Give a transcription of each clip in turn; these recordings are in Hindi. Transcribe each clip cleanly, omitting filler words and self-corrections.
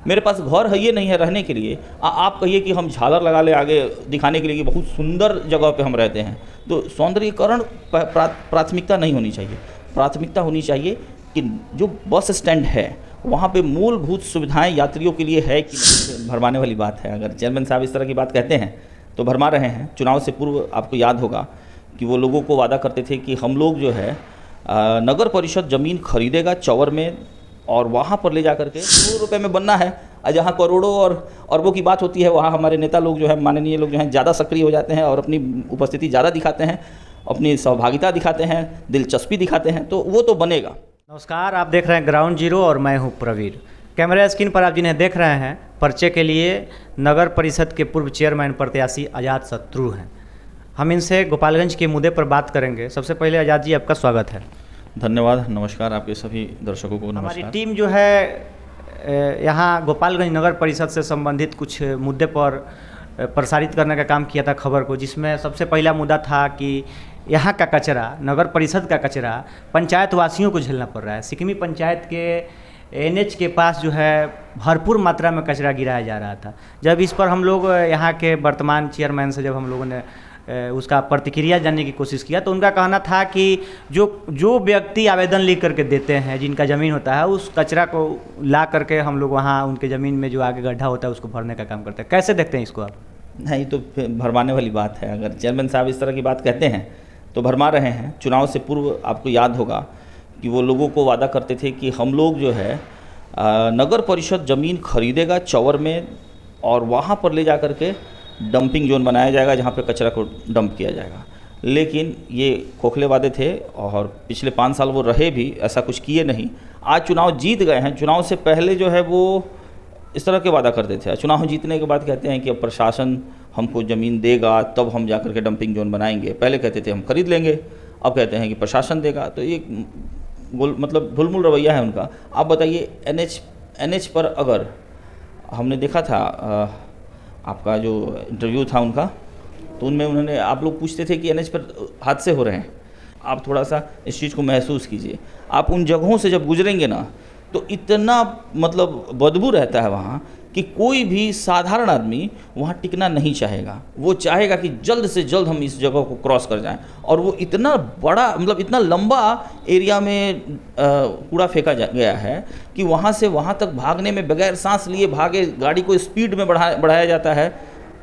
मेरे पास घर है ये नहीं है रहने के लिए। आप कहिए कि हम झालर लगा ले आगे दिखाने के लिए कि बहुत सुंदर जगह पे हम रहते हैं, तो सौंदर्यीकरण प्राथमिकता नहीं होनी चाहिए। प्राथमिकता होनी चाहिए कि जो बस स्टैंड है वहाँ पे मूलभूत सुविधाएं यात्रियों के लिए है कि नहीं। भरमाने वाली बात है, अगर चेयरमैन साहब इस तरह की बात कहते हैं तो भरमा रहे हैं। चुनाव से पूर्व आपको याद होगा कि वो लोगों को वादा करते थे कि हम लोग जो है नगर परिषद ज़मीन खरीदेगा चौवर में और वहाँ पर ले जा करके करोड़ों रुपए में बनना है। जहाँ करोड़ों और अरबों की बात होती है वहाँ हमारे नेता लोग जो है, माननीय लोग जो हैं, ज़्यादा सक्रिय हो जाते हैं और अपनी उपस्थिति ज़्यादा दिखाते हैं, अपनी सहभागिता दिखाते हैं, दिलचस्पी दिखाते हैं, तो वो तो बनेगा। नमस्कार, आप देख रहे हैं ग्राउंड जीरो और मैं हूं प्रवीर। कैमरा स्क्रीन पर आप जिन्हें देख रहे हैं पर्चे के लिए नगर परिषद के पूर्व चेयरमैन प्रत्याशी आज़ाद शत्रु हैं। हम इनसे गोपालगंज के मुद्दे पर बात करेंगे। सबसे पहले आज़ाद जी, आपका स्वागत है। धन्यवाद, नमस्कार। आपके सभी दर्शकों को नमस्कार। हमारी टीम जो है यहाँ गोपालगंज नगर परिषद से संबंधित कुछ मुद्दे पर प्रसारित करने का काम किया था खबर को, जिसमें सबसे पहला मुद्दा था कि यहाँ का कचरा, नगर परिषद का कचरा पंचायत वासियों को झेलना पड़ रहा है। सिकमी पंचायत के एनएच के पास जो है भरपूर मात्रा में कचरा गिराया जा रहा था। जब इस पर हम लोग यहाँ के वर्तमान चेयरमैन से जब हम लोगों ने उसका प्रतिक्रिया जानने की कोशिश किया तो उनका कहना था कि जो व्यक्ति आवेदन लिख करके देते हैं, जिनका ज़मीन होता है, उस कचरा को ला करके हम लोग वहाँ उनके ज़मीन में जो आगे गड्ढा होता है उसको भरने का काम करते हैं। कैसे देखते हैं इसको आप? नहीं, तो भरमाने वाली बात है। अगर चेयरमैन साहब इस तरह की बात कहते हैं तो भरमा रहे हैं। चुनाव से पूर्व आपको याद होगा कि वो लोगों को वादा करते थे कि हम लोग जो है नगर परिषद ज़मीन खरीदेगा चौवर में और वहाँ पर ले जा कर के डंपिंग जोन बनाया जाएगा जहाँ पे कचरा को डंप किया जाएगा। लेकिन ये खोखले वादे थे और पिछले 5 साल वो रहे भी, ऐसा कुछ किए नहीं। आज चुनाव जीत गए हैं। चुनाव से पहले जो है वो इस तरह के वादा करते थे। चुनाव जीतने के बाद कहते हैं कि अब प्रशासन हमको ज़मीन देगा तब हम जा कर के डंपिंग जोन बनाएंगे। पहले कहते थे हम खरीद लेंगे, अब कहते हैं कि प्रशासन देगा। तो ये मतलब ढुलमुल रवैया है उनका। आप बताइए, एनएच पर अगर हमने देखा था आपका जो इंटरव्यू था उनका, तो उनमें उन्होंने, आप लोग पूछते थे कि एनएच पर हादसे हो रहे हैं। आप थोड़ा सा इस चीज़ को महसूस कीजिए। आप उन जगहों से जब गुजरेंगे ना तो इतना मतलब बदबू रहता है वहाँ कि कोई भी साधारण आदमी वहाँ टिकना नहीं चाहेगा। वो चाहेगा कि जल्द से जल्द हम इस जगह को क्रॉस कर जाएं। और वो इतना बड़ा, मतलब इतना लंबा एरिया में कूड़ा फेंका गया है कि वहाँ से वहाँ तक भागने में बगैर सांस लिए भागे, गाड़ी को स्पीड में बढ़ाया जाता है।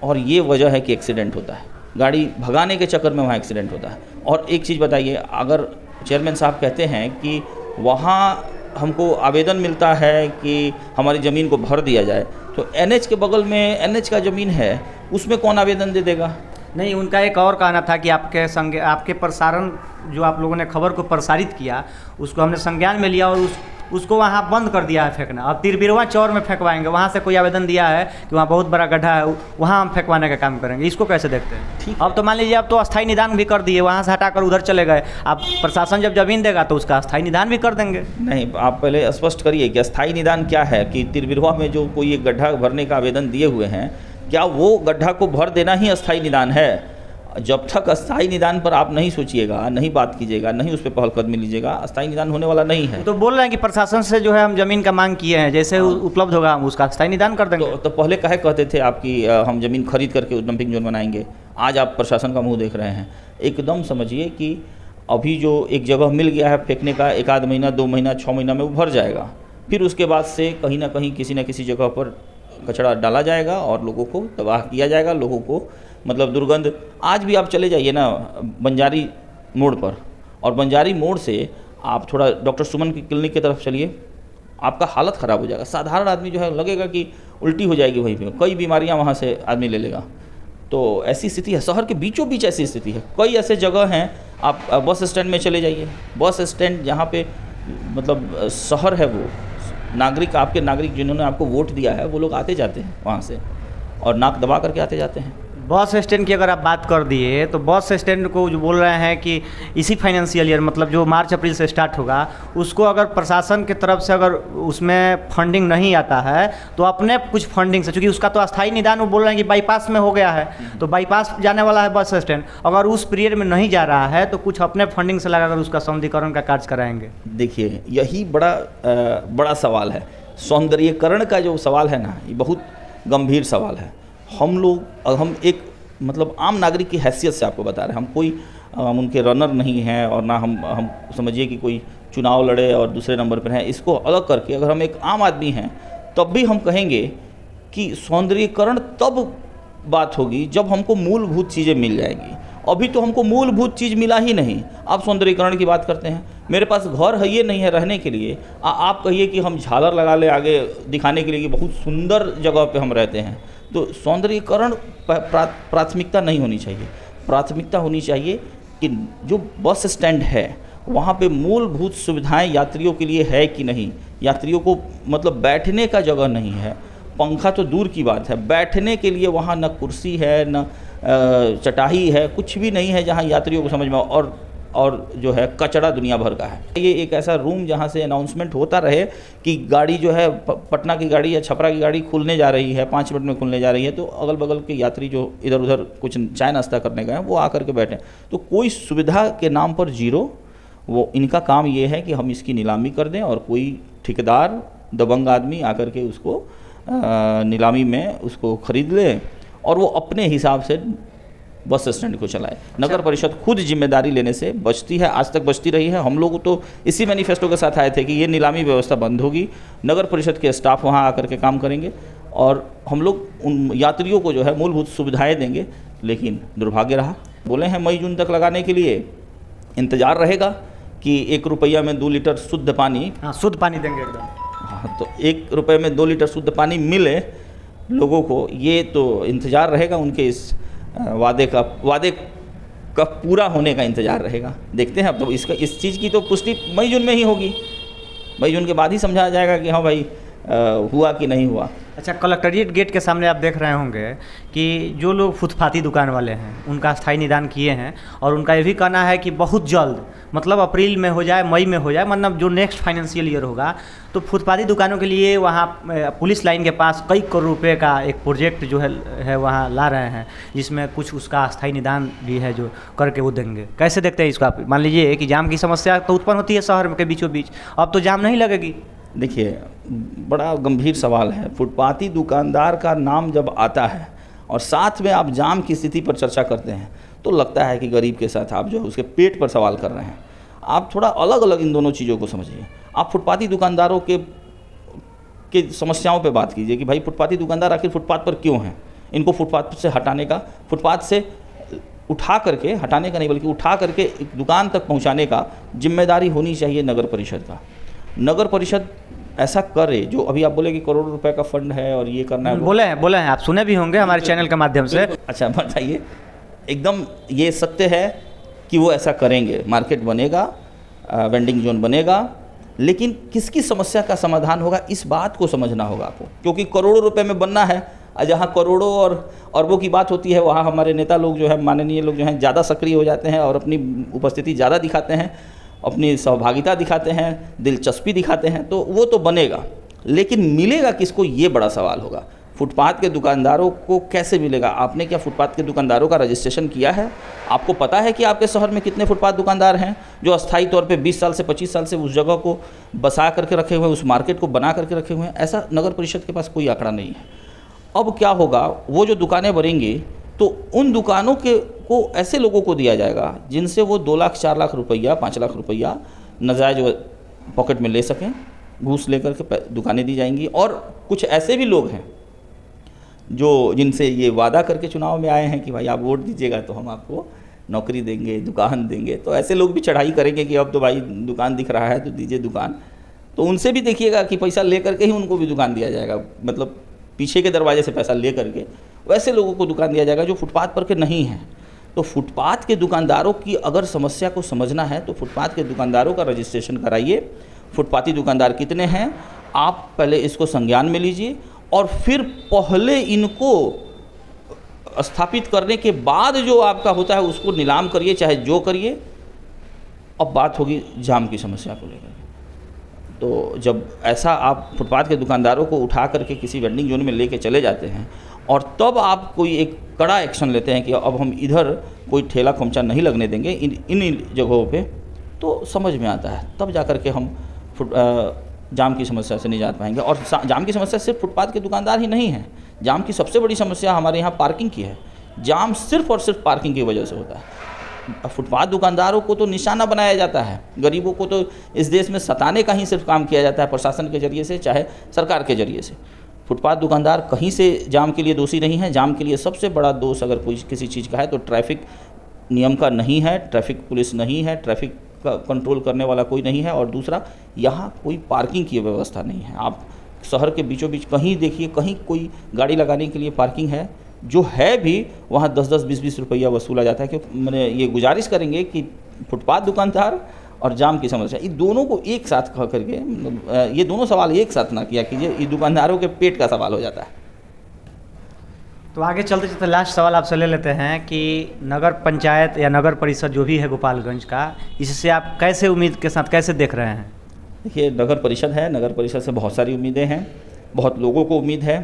और ये वजह है कि एक्सीडेंट होता है। गाड़ी भगाने के चक्कर में वहाँ एक्सीडेंट होता है। और एक चीज़ बताइए, अगर चेयरमैन साहब कहते हैं कि वहाँ हमको आवेदन मिलता है कि हमारी ज़मीन को भर दिया जाए, तो एनएच के बगल में एनएच का ज़मीन है, उसमें कौन आवेदन दे देगा? नहीं, उनका एक और कहना था कि आपके प्रसारण जो आप लोगों ने खबर को प्रसारित किया उसको हमने संज्ञान में लिया और उसको वहाँ बंद कर दिया है फेंकना। अब तिरबिरवा चौर में फेंकवाएंगे। वहाँ से कोई आवेदन दिया है कि वहाँ बहुत बड़ा गड्ढा है, वहाँ हम फेंकवाने का काम करेंगे। इसको कैसे देखते हैं? ठीक, अब तो मान लीजिए अब तो अस्थायी निदान भी कर दिए, वहाँ से हटाकर उधर चले गए। अब प्रशासन जब ज़मीन देगा तो उसका अस्थायी निदान भी कर देंगे। नहीं, आप पहले स्पष्ट करिए कि अस्थायी निदान क्या है। कि तिरबिरवा में जो कोई एक गड्ढा भरने का आवेदन दिए हुए हैं, क्या वो गड्ढा को भर देना ही अस्थायी निदान है? जब तक अस्थायी निदान पर आप नहीं सोचिएगा, नहीं बात कीजिएगा, नहीं उस पर पहलकदमी लीजिएगा, अस्थायी निदान होने वाला नहीं है। तो बोल रहे हैं कि प्रशासन से जो है हम ज़मीन का मांग किए हैं, जैसे उपलब्ध होगा हम उसका अस्थायी निदान कर देंगे। तो पहले काहे कहते थे आपकी हम ज़मीन खरीद करके डंपिंग जोन बनाएंगे? आज आप प्रशासन का मुंह देख रहे हैं। एकदम समझिए कि अभी जो एक जगह मिल गया है फेंकने का, 1 महीना 2 महीना 6 महीना में वो भर जाएगा। फिर उसके बाद से कहीं ना कहीं किसी न किसी जगह पर कचरा डाला जाएगा और लोगों को तबाह किया जाएगा। लोगों को मतलब दुर्गंध। आज भी आप चले जाइए ना बंजारी मोड़ पर, और बंजारी मोड़ से आप थोड़ा डॉक्टर सुमन की क्लिनिक की तरफ चलिए, आपका हालत ख़राब हो जाएगा। साधारण आदमी जो है लगेगा कि उल्टी हो जाएगी वहीं पे। कई बीमारियां वहाँ से आदमी ले लेगा। तो ऐसी स्थिति है, शहर के बीचों बीच ऐसी स्थिति है। कई ऐसे जगह हैं, आप बस स्टैंड में चले जाइए। बस स्टैंड जहाँ पे मतलब शहर है, वो नागरिक, आपके नागरिक जिन्होंने आपको वोट दिया है, वो लोग आते जाते हैं वहाँ से और नाक दबा करके आते जाते हैं। बस स्टैंड की अगर आप बात कर दिए तो बस स्टैंड को जो बोल रहे हैं कि इसी फाइनेंशियल ईयर, मतलब जो मार्च अप्रैल से स्टार्ट होगा, उसको अगर प्रशासन की तरफ से अगर उसमें फंडिंग नहीं आता है तो अपने कुछ फंडिंग से, चूँकि उसका तो अस्थायी निदान वो बोल रहे हैं कि बाईपास में हो गया है, तो बाईपास जाने वाला है बस स्टैंड, अगर उस पीरियड में नहीं जा रहा है तो कुछ अपने फंडिंग से लगाकर उसका सौंदर्यीकरण का कार्य कराएंगे। देखिए, यही बड़ा सवाल है सौंदर्यीकरण का जो सवाल है ना, ये बहुत गंभीर सवाल है। हम एक मतलब आम नागरिक की हैसियत से आपको बता रहे हैं, हम कोई हम उनके रनर नहीं हैं और ना हम समझिए कि कोई चुनाव लड़े और दूसरे नंबर पर हैं। इसको अलग करके अगर हम एक आम आदमी हैं तब भी हम कहेंगे कि सौंदर्यीकरण तब बात होगी जब हमको मूलभूत चीज़ें मिल जाएंगी। अभी तो हमको मूलभूत चीज़ मिला ही नहीं, आप सौंदर्यीकरण की बात करते हैं। मेरे पास घर है ये नहीं है रहने के लिए, आप कहिए कि हम झालर लगा ले आगे दिखाने के लिए कि बहुत सुंदर जगह पे हम रहते हैं। तो सौंदर्यीकरण प्राथमिकता नहीं होनी चाहिए। प्राथमिकता होनी चाहिए कि जो बस स्टैंड है वहाँ पे मूलभूत सुविधाएं यात्रियों के लिए है कि नहीं। यात्रियों को मतलब बैठने का जगह नहीं है, पंखा तो दूर की बात है, बैठने के लिए वहाँ न कुर्सी है न चटाई है, कुछ भी नहीं है जहाँ यात्रियों को समझ में। और जो है कचरा दुनिया भर का है। ये एक ऐसा रूम जहाँ से अनाउंसमेंट होता रहे कि गाड़ी जो है पटना की गाड़ी या छपरा की गाड़ी खुलने जा रही है, 5 मिनट में खुलने जा रही है, तो अगल बगल के यात्री जो इधर उधर कुछ चाय नाश्ता करने गए हैं वो आकर के बैठें। तो कोई सुविधा के नाम पर जीरो। वो इनका काम ये है कि हम इसकी नीलामी कर दें और कोई ठेकेदार दबंग आदमी आकर के उसको नीलामी में उसको खरीद ले और वो अपने हिसाब से बस स्टैंड को चलाए। नगर परिषद खुद जिम्मेदारी लेने से बचती है, आज तक बचती रही है। हम लोग तो इसी मैनिफेस्टो के साथ आए थे कि ये नीलामी व्यवस्था बंद होगी, नगर परिषद के स्टाफ वहाँ आकर के काम करेंगे और हम लोग उन यात्रियों को जो है मूलभूत सुविधाएं देंगे। लेकिन दुर्भाग्य रहा, बोले हैं मई जून तक लगाने के लिए, इंतज़ार रहेगा कि 1 रुपया में 2 लीटर शुद्ध पानी, शुद्ध पानी देंगे एकदम। हाँ, तो 1 रुपये में 2 लीटर शुद्ध पानी मिले लोगों को, ये तो इंतज़ार रहेगा। उनके इस वादे का पूरा होने का इंतज़ार रहेगा। देखते हैं अब तो इस चीज़ की तो पुष्टि मई जून में ही होगी। मई जून के बाद ही समझा जाएगा कि हाँ भाई हुआ कि नहीं हुआ। अच्छा, कलेक्ट्रेट गेट के सामने आप देख रहे होंगे कि जो लोग फुटपाती दुकान वाले हैं उनका स्थायी निदान किए हैं और उनका ये भी कहना है कि बहुत जल्द, मतलब अप्रैल में हो जाए, मई में हो जाए, मतलब जो नेक्स्ट फाइनेंशियल ईयर होगा, तो फुटपाती दुकानों के लिए वहाँ पुलिस लाइन के पास कई करोड़ रुपए का एक प्रोजेक्ट जो है वहाँ ला रहे हैं, जिसमें कुछ उसका स्थायी निदान भी है जो करके वो देंगे। कैसे देखते हैं इसको आप? मान लीजिए कि जाम की समस्या तो उत्पन्न होती है शहर के बीचों बीच, अब तो जाम नहीं लगेगी। देखिए, बड़ा गंभीर सवाल है। फुटपाती दुकानदार का नाम जब आता है और साथ में आप जाम की स्थिति पर चर्चा करते हैं तो लगता है कि गरीब के साथ आप जो है उसके पेट पर सवाल कर रहे हैं। आप थोड़ा अलग अलग इन दोनों चीज़ों को समझिए। आप फुटपाती दुकानदारों के समस्याओं पे बात कीजिए कि भाई फुटपाती दुकानदार आखिर फुटपाथ पर क्यों हैं। इनको फुटपाथ से हटाने का, फुटपाथ से उठा करके, हटाने का नहीं बल्कि उठा करके एक दुकान तक पहुंचाने का जिम्मेदारी होनी चाहिए नगर परिषद का। नगर परिषद ऐसा करे जो अभी आप बोले कि करोड़ों रुपए का फंड है और ये करना है। बोले हैं, आप सुने भी होंगे हमारे चैनल के माध्यम से। अच्छा बताइए, एकदम ये सत्य है कि वो ऐसा करेंगे, मार्केट बनेगा, वेंडिंग जोन बनेगा, लेकिन किसकी समस्या का समाधान होगा इस बात को समझना होगा आपको। क्योंकि करोड़ों रुपए में बनना है, जहाँ करोड़ों और अरबों की बात होती है वहाँ हमारे नेता लोग जो है, माननीय लोग जो हैं, ज़्यादा सक्रिय हो जाते हैं और अपनी उपस्थिति ज़्यादा दिखाते हैं, अपनी सहभागिता दिखाते हैं, दिलचस्पी दिखाते हैं। तो वो तो बनेगा, लेकिन मिलेगा किसको, ये बड़ा सवाल होगा। फुटपाथ के दुकानदारों को कैसे मिलेगा? आपने क्या फुटपाथ के दुकानदारों का रजिस्ट्रेशन किया है? आपको पता है कि आपके शहर में कितने फुटपाथ दुकानदार हैं जो अस्थायी तौर पे 20 साल से 25 साल से उस जगह को बसा करके रखे हुए हैं, उस मार्केट को बना करके रखे हुए हैं? ऐसा नगर परिषद के पास कोई आंकड़ा नहीं है। अब क्या होगा, वो जो दुकानें बनेंगी तो उन दुकानों को ऐसे लोगों को दिया जाएगा जिनसे वो 2 लाख 4 लाख रुपया 5 लाख रुपया नजायज पॉकेट में ले सकें, घूस लेकर के दुकानें दी जाएंगी। और कुछ ऐसे भी लोग हैं जो जिनसे ये वादा करके चुनाव में आए हैं कि भाई आप वोट दीजिएगा तो हम आपको नौकरी देंगे, दुकान देंगे। तो ऐसे लोग भी चढ़ाई करेंगे कि अब तो भाई दुकान दिख रहा है तो दीजिए दुकान। तो उनसे भी देखिएगा कि पैसा ले करके ही उनको भी दुकान दिया जाएगा, मतलब पीछे के दरवाजे से पैसा ले करके वैसे लोगों को दुकान दिया जाएगा जो फुटपाथ पर के नहीं हैं। तो फुटपाथ के दुकानदारों की अगर समस्या को समझना है तो फुटपाथ के दुकानदारों का रजिस्ट्रेशन कराइए। फुटपाथी दुकानदार कितने हैं आप पहले इसको संज्ञान में लीजिए और फिर पहले इनको स्थापित करने के बाद जो आपका होता है उसको नीलाम करिए, चाहे जो करिए। अब बात होगी जाम की समस्या को लेकर। तो जब ऐसा आप फुटपाथ के दुकानदारों को उठा करके किसी वेंडिंग जोन में लेके चले जाते हैं और तब आप कोई एक कड़ा एक्शन लेते हैं कि अब हम इधर कोई ठेला खोमचा नहीं लगने देंगे इन जगहों पे, तो समझ में आता है। तब जा कर के हम जाम की समस्या से निजात पाएंगे। और जाम की समस्या सिर्फ फुटपाथ के दुकानदार ही नहीं है, जाम की सबसे बड़ी समस्या हमारे यहाँ पार्किंग की है। जाम सिर्फ और सिर्फ पार्किंग की वजह से होता है। फुटपाथ दुकानदारों को तो निशाना बनाया जाता है, गरीबों को तो इस देश में सताने का ही सिर्फ काम किया जाता है, प्रशासन के जरिए से चाहे सरकार के जरिए से। फुटपाथ दुकानदार कहीं से जाम के लिए दोषी नहीं है। जाम के लिए सबसे बड़ा दोष अगर कोई किसी चीज़ का है तो ट्रैफिक नियम का नहीं है, ट्रैफिक पुलिस नहीं है, ट्रैफिक का कंट्रोल करने वाला कोई नहीं है। और दूसरा, यहाँ कोई पार्किंग की व्यवस्था नहीं है। आप शहर के बीचों बीच कहीं देखिए, कहीं कोई गाड़ी लगाने के लिए पार्किंग है, जो है भी वहाँ 10-10, 20-20 रुपया वसूला जाता है। क्योंकि मैंने ये गुजारिश करेंगे कि फुटपाथ दुकानदार और जाम की समस्या, इन दोनों को एक साथ कह करके ये दोनों सवाल एक साथ ना किया कीजिए, ये दुकानदारों के पेट का सवाल हो जाता है। तो आगे चलते चलते लास्ट सवाल आपसे ले लेते हैं कि नगर पंचायत या नगर परिषद जो भी है गोपालगंज का, इससे आप कैसे उम्मीद के साथ कैसे देख रहे हैं? देखिए, नगर परिषद है, नगर परिषद से बहुत सारी उम्मीदें हैं, बहुत लोगों को उम्मीद है,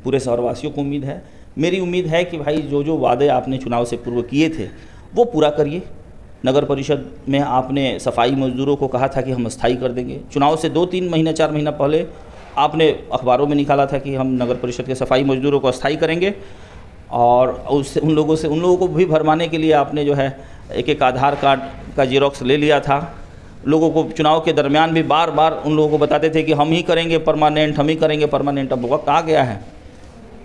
पूरे शहरवासियों को उम्मीद है। मेरी उम्मीद है कि भाई जो जो वादे आपने चुनाव से पूर्व किए थे वो पूरा करिए। नगर परिषद में आपने सफाई मजदूरों को कहा था कि हम स्थायी कर देंगे। चुनाव से 2-3 महीना 4 महीना पहले आपने अखबारों में निकाला था कि हम नगर परिषद के सफाई मजदूरों को अस्थायी करेंगे। और उससे उन लोगों को भी भरमाने के लिए आपने जो है एक आधार कार्ड का जेरोक्स ले लिया था। लोगों को चुनाव के दरमियान भी बार बार उन लोगों को बताते थे कि हम ही करेंगे परमानेंट, हम ही करेंगे परमानेंट। अब वक्त आ गया है,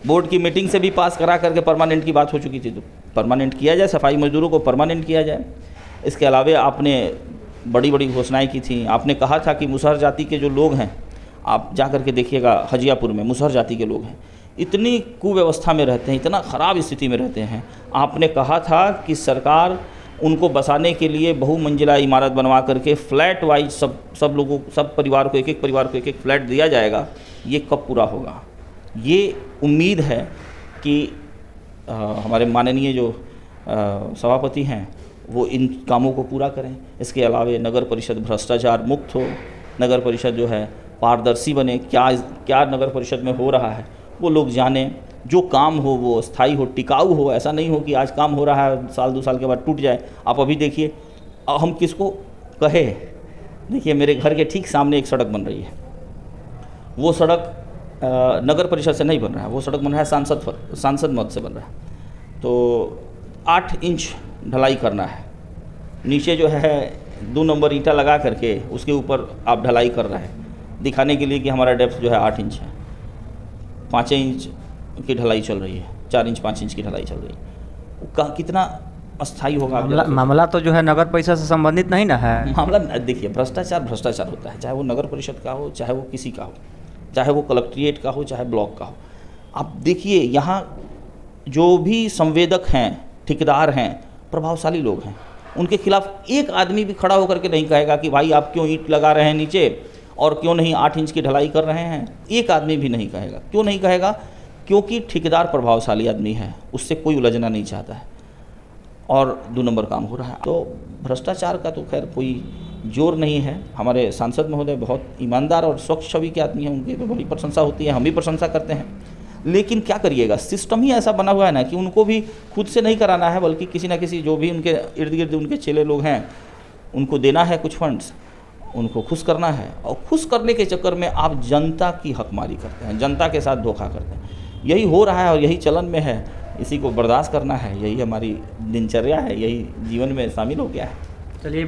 बोर्ड की मीटिंग से भी पास करा करके परमानेंट की बात हो चुकी थी, तो परमानेंट किया जाए, सफाई मजदूरों को परमानेंट किया जाए। इसके अलावा आपने बड़ी बड़ी घोषणाएं की थी। आपने कहा था कि मुसहर जाति के जो लोग हैं, आप जा कर के देखिएगा हजियापुर में मुसहर जाति के लोग हैं, इतनी कुव्यवस्था में रहते हैं, इतना ख़राब स्थिति में रहते हैं। आपने कहा था कि सरकार उनको बसाने के लिए बहुमंजिला इमारत बनवा करके फ्लैट वाइज सब लोगों, सब परिवार को, एक परिवार को एक फ्लैट दिया जाएगा। ये कब पूरा होगा? ये उम्मीद है कि हमारे माननीय जो सभापति हैं वो इन कामों को पूरा करें। इसके अलावा नगर परिषद भ्रष्टाचार मुक्त हो, नगर परिषद जो है पारदर्शी बने। क्या नगर परिषद में हो रहा है वो लोग जानें, जो काम हो वो स्थायी हो, टिकाऊ हो। ऐसा नहीं हो कि आज काम हो रहा है, साल 2 साल के बाद टूट जाए। आप अभी देखिए, हम किसको कहे, देखिए मेरे घर के ठीक सामने एक सड़क बन रही है। वो सड़क नगर परिषद से नहीं बन रहा है, वो सड़क बन रहा है सांसद मद से बन रहा है। तो 8 इंच ढलाई करना है, नीचे जो है 2 नंबर ईंटा लगा करके उसके ऊपर आप ढलाई कर रहे हैं, दिखाने के लिए कि हमारा डेप्थ जो है 8 इंच है। 5 इंच की ढलाई चल रही है, 4 इंच 5 इंच की ढलाई चल रही है। कितना अस्थायी होगा? मामला तो जो है नगर परिषद से संबंधित नहीं ना है। मामला देखिए, भ्रष्टाचार होता है, चाहे वो नगर परिषद का हो, चाहे वो किसी का हो, चाहे वो कलेक्ट्रेट का हो, चाहे ब्लॉक का हो। आप देखिए, यहाँ जो भी संवेदक हैं, ठेकेदार हैं, प्रभावशाली लोग हैं, उनके खिलाफ एक आदमी भी खड़ा होकर के नहीं कहेगा कि भाई आप क्यों ईंट लगा रहे हैं नीचे और क्यों नहीं 8 इंच की ढलाई कर रहे हैं। एक आदमी भी नहीं कहेगा। क्यों नहीं कहेगा? क्योंकि ठेकेदार प्रभावशाली आदमी है, उससे कोई उलझना नहीं चाहता है और 2 नंबर काम हो रहा है। तो भ्रष्टाचार का तो खैर कोई जोर नहीं है। हमारे सांसद महोदय बहुत ईमानदार और स्वच्छ छवि के आदमी हैं, उनकी तो बड़ी प्रशंसा होती है, हम भी प्रशंसा करते हैं। लेकिन क्या करिएगा, सिस्टम ही ऐसा बना हुआ है ना कि उनको भी खुद से नहीं कराना है, बल्कि किसी ना किसी जो भी उनके इर्द गिर्द उनके चेले लोग हैं उनको देना है कुछ फंड्स, उनको खुश करना है। और खुश करने के चक्कर में आप जनता की हकमारी करते हैं, जनता के साथ धोखा करते हैं। यही हो रहा है और यही चलन में है, इसी को बर्दाश्त करना है। यही हमारी दिनचर्या है, यही जीवन में शामिल हो गया है। चलिए।